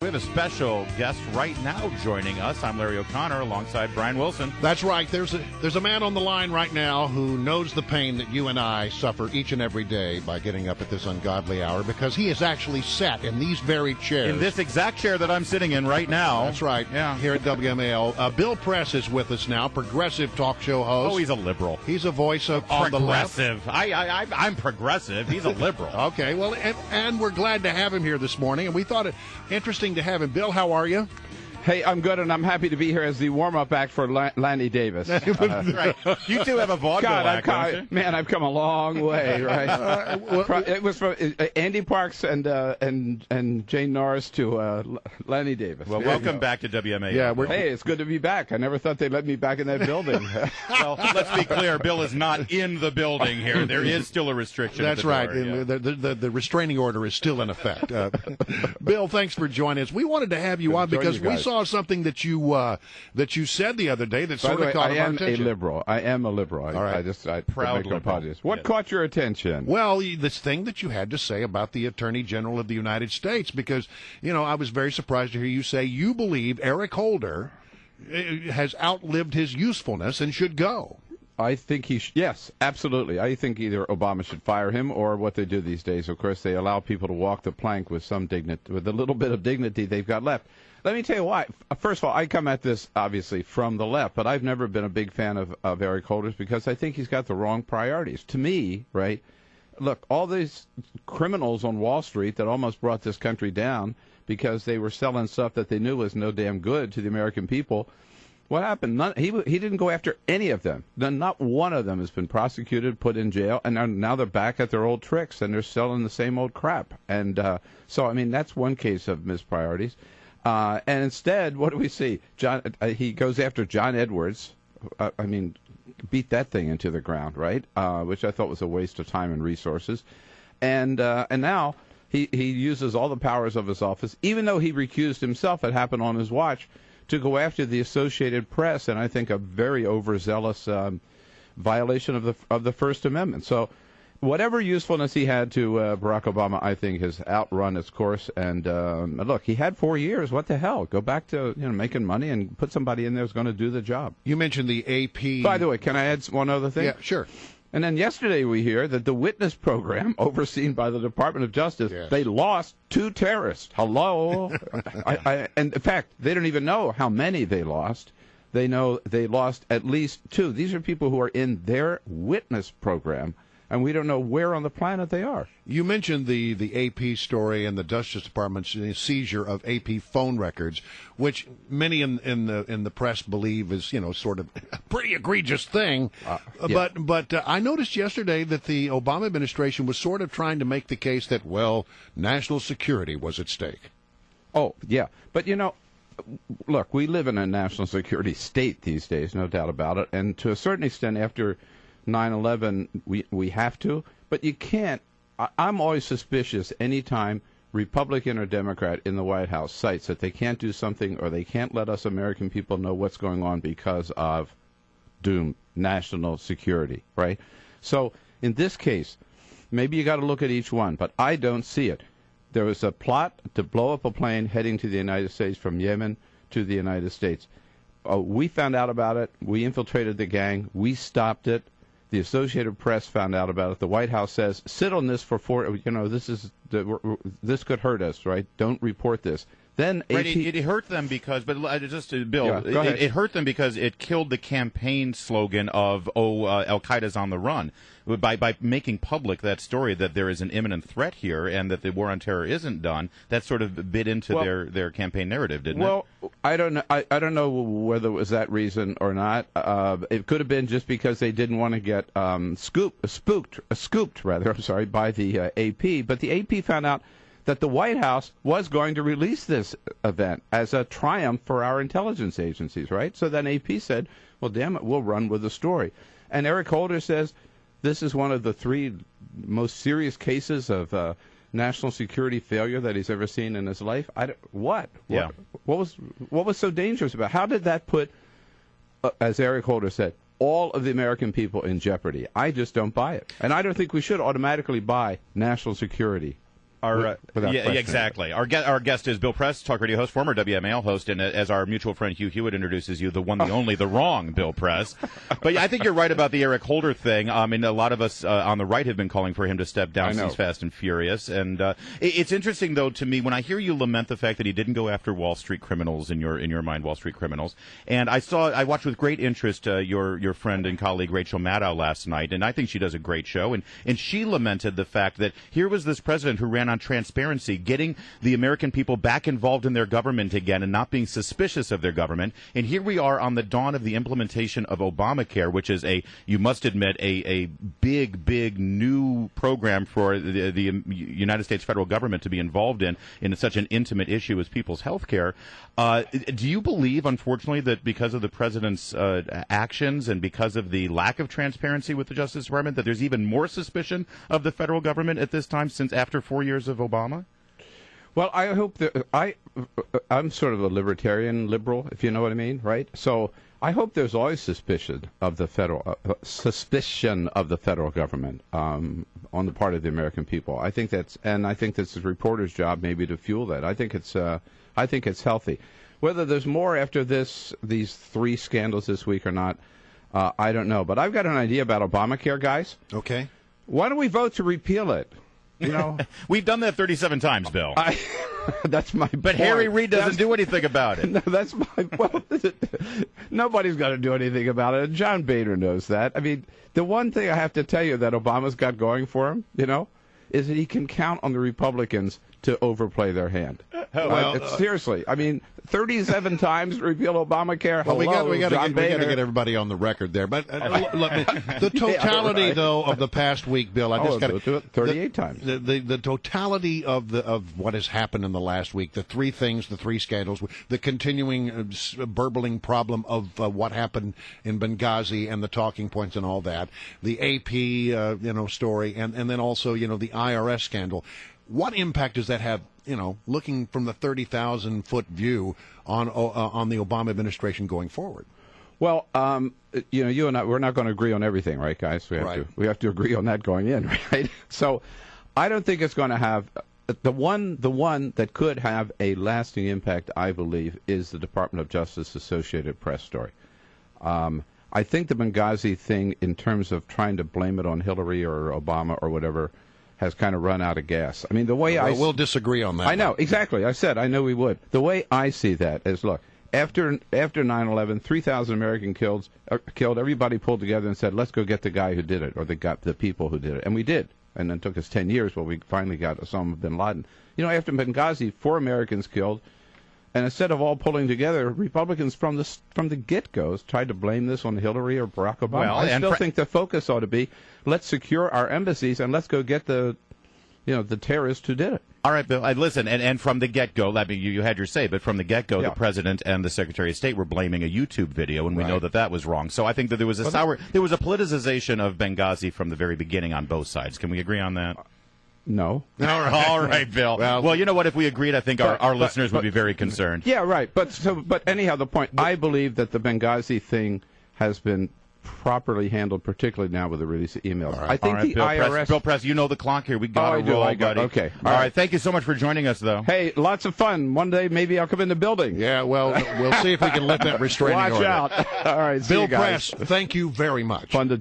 We have a special guest right now joining us. I'm Larry O'Connor alongside Brian Wilson. That's right. There's a man on the line right now who knows the pain that you and I suffer each and every day by getting up at this ungodly hour, because he is actually sat in these very chairs. In this exact chair that I'm sitting in right now. That's right. Yeah. Here at WMAL. Bill Press is with us now, progressive talk show host. Oh, he's a liberal. He's a voice of on the left. Progressive. I'm progressive. He's a liberal. Okay, well, and we're glad to have him here this morning, and we thought it interesting to have him. Bill, how are you? Hey, I'm good, and I'm happy to be here as the warm-up act for Lanny Davis. Right. You two have a vaudeville act, don't you? Man, I've come a long way, right? It was from Andy Parks and Jane Norris to Lanny Davis. Well, welcome back to WMA. Yeah, hey, it's good to be back. I never thought they'd let me back in that building. Well, let's be clear. Bill is not in the building here. There is still a restriction. That's at the right. door, yeah. The restraining order is still in effect. Bill, thanks for joining us. We wanted to have you on because we saw something that you said the other day that sort of caught our attention. I am a liberal. All right. I Proud make no liberal. apologies. What caught your attention? Well, this thing that you had to say about the Attorney General of the United States, because, I was very surprised to hear you say you believe Eric Holder has outlived his usefulness and should go. I think yes, absolutely. I think either Obama should fire him, or what they do these days, of course, they allow people to walk the plank with some dignity, with a little bit of dignity they've got left. Let me tell you why. First of all, I come at this, obviously, from the left, but I've never been a big fan of Eric Holder's because I think he's got the wrong priorities. To me, right, look, all these criminals on Wall Street that almost brought this country down because they were selling stuff that they knew was no damn good to the American people, what happened? He didn't go after any of them. Not one of them has been prosecuted, put in jail, and now they're back at their old tricks, and they're selling the same old crap. And so, I mean, that's one case of mispriorities. And instead, what do we see? He goes after John Edwards. I mean, beat that thing into the ground, right? Which I thought was a waste of time and resources. And now he uses all the powers of his office, even though he recused himself. It happened on his watch, to go after the Associated Press, and I think a very overzealous violation of the First Amendment. So whatever usefulness he had to Barack Obama, I think, has outrun its course. And look, he had 4 years. What the hell? Go back to making money and put somebody in there who's going to do the job. You mentioned the AP. By the way, can I add one other thing? Yeah, sure. And then yesterday we hear that the witness program, overseen by the Department of Justice, they lost 2 terrorists. Hello? And in fact, they don't even know how many they lost. They know they lost at least 2. These are people who are in their witness program, and we don't know where on the planet they are. You mentioned the AP story and the Justice Department's seizure of AP phone records, which many in the press believe is sort of a pretty egregious thing. Yeah. But I noticed yesterday that the Obama administration was sort of trying to make the case that national security was at stake. Oh yeah, but look, we live in a national security state these days, no doubt about it, and to a certain extent after 9/11, we have to, but you can't. I'm always suspicious anytime Republican or Democrat in the White House cites that they can't do something or they can't let us American people know what's going on because of national security, right? So in this case, maybe you got to look at each one, but I don't see it. There was a plot to blow up a plane heading to the United States from Yemen to the United States. We found out about it. We infiltrated the gang. We stopped it. The Associated Press found out about it. The White House says, sit on this for 4, this could hurt us, right? Don't report this. Then right, it hurt them because, but just to Bill, it hurt them because it killed the campaign slogan of Al Qaeda's on the run by making public that story that there is an imminent threat here and that the war on terror isn't done. That sort of bit into their campaign narrative, didn't it? Well, I don't know. I don't know whether it was that reason or not. It could have been just because they didn't want to get scooped rather. I'm sorry, by the AP. But the AP found out that the White House was going to release this event as a triumph for our intelligence agencies, right? So then AP said, well, damn it, we'll run with the story. And Eric Holder says this is one of the 3 most serious cases of national security failure that he's ever seen in his life. What? Yeah. What was so dangerous about it? How did that put, as Eric Holder said, all of the American people in jeopardy? I just don't buy it. And I don't think we should automatically buy national security. Exactly. Our guest is Bill Press, talk radio host, former WMAL host, and as our mutual friend Hugh Hewitt introduces you, the one, the only, the wrong Bill Press. But I think you're right about the Eric Holder thing. I mean, a lot of us on the right have been calling for him to step down. He's fast and furious. And it's interesting, though, to me, when I hear you lament the fact that he didn't go after Wall Street criminals, in your mind, Wall Street criminals. And I watched with great interest your friend and colleague Rachel Maddow last night, and I think she does a great show. And she lamented the fact that here was this president who ran on transparency, getting the American people back involved in their government again and not being suspicious of their government. And here we are on the dawn of the implementation of Obamacare, which is you must admit, a big new program for the United States federal government to be involved in such an intimate issue as people's health care. Do you believe, unfortunately, that because of the president's actions and because of the lack of transparency with the Justice Department, that there's even more suspicion of the federal government at this time since after 4 years of Obama? Well, I hope that I'm sort of a liberal, if you know what I mean, right? So I hope there's always suspicion of the federal government on the part of the American people. I think that's a reporter's job maybe to fuel that. I think it's healthy. Whether there's more after these 3 scandals this week or not, I don't know. But I've got an idea about Obamacare, guys. Okay. Why don't we vote to repeal it? You know, we've done that 37 times, Bill. That's my point. But Harry Reid doesn't do anything about it. No, that's my well. Nobody's going to do anything about it. John Boehner knows that. I mean, the one thing I have to tell you that Obama's got going for him, is that he can count on the Republicans to overplay their hand. Seriously, I mean, 37 times repeal Obamacare. Well, we got to get everybody on the record there. But the totality, though, of the past week, Bill, I just got to do it 38 times. The totality of what has happened in the last week, the 3 things, the 3 scandals, the continuing burbling problem of what happened in Benghazi and the talking points and all that, the AP story, and then also the IRS scandal. What impact does that have, looking from the 30,000-foot view on the Obama administration going forward? Well, you and I, we're not going to agree on everything, right, guys? We have to agree on that going in, right? So I don't think it's going to have the one that could have a lasting impact, I believe, is the Department of Justice Associated Press story. I think the Benghazi thing, in terms of trying to blame it on Hillary or Obama or whatever, has kind of run out of gas. I mean, the way we'll disagree on that. I know, exactly. I know we would. The way I see that is, look, after 9/11, 3,000 Americans killed. Everybody pulled together and said, let's go get the guy who did it, or the people who did it. And we did. And then it took us 10 years, but we finally got Osama bin Laden. After Benghazi, 4 Americans killed. And instead of all pulling together, Republicans from the get-go tried to blame this on Hillary or Barack Obama. Well, I still think the focus ought to be, let's secure our embassies and let's go get the terrorists who did it. All right, Bill. Listen, and from the get-go, you had your say, but from the get-go, the president and the Secretary of State were blaming a YouTube video, and we know that was wrong. So I think that there was a politicization of Benghazi from the very beginning on both sides. Can we agree on that? No. All right, Bill. Well, you know what? If we agreed, I think our listeners would be very concerned. Yeah, right. But anyhow, the point, I believe that the Benghazi thing has been properly handled, particularly now with the release of emails. Right. I think the IRS... Bill Press, you know the clock here. We got to roll, buddy. Okay. All right. Thank you so much for joining us, though. Hey, lots of fun. One day, maybe I'll come in the building. Yeah, well, we'll see if we can lift that restraining order. Watch out. All right, Bill Press, thank you very much. Fun to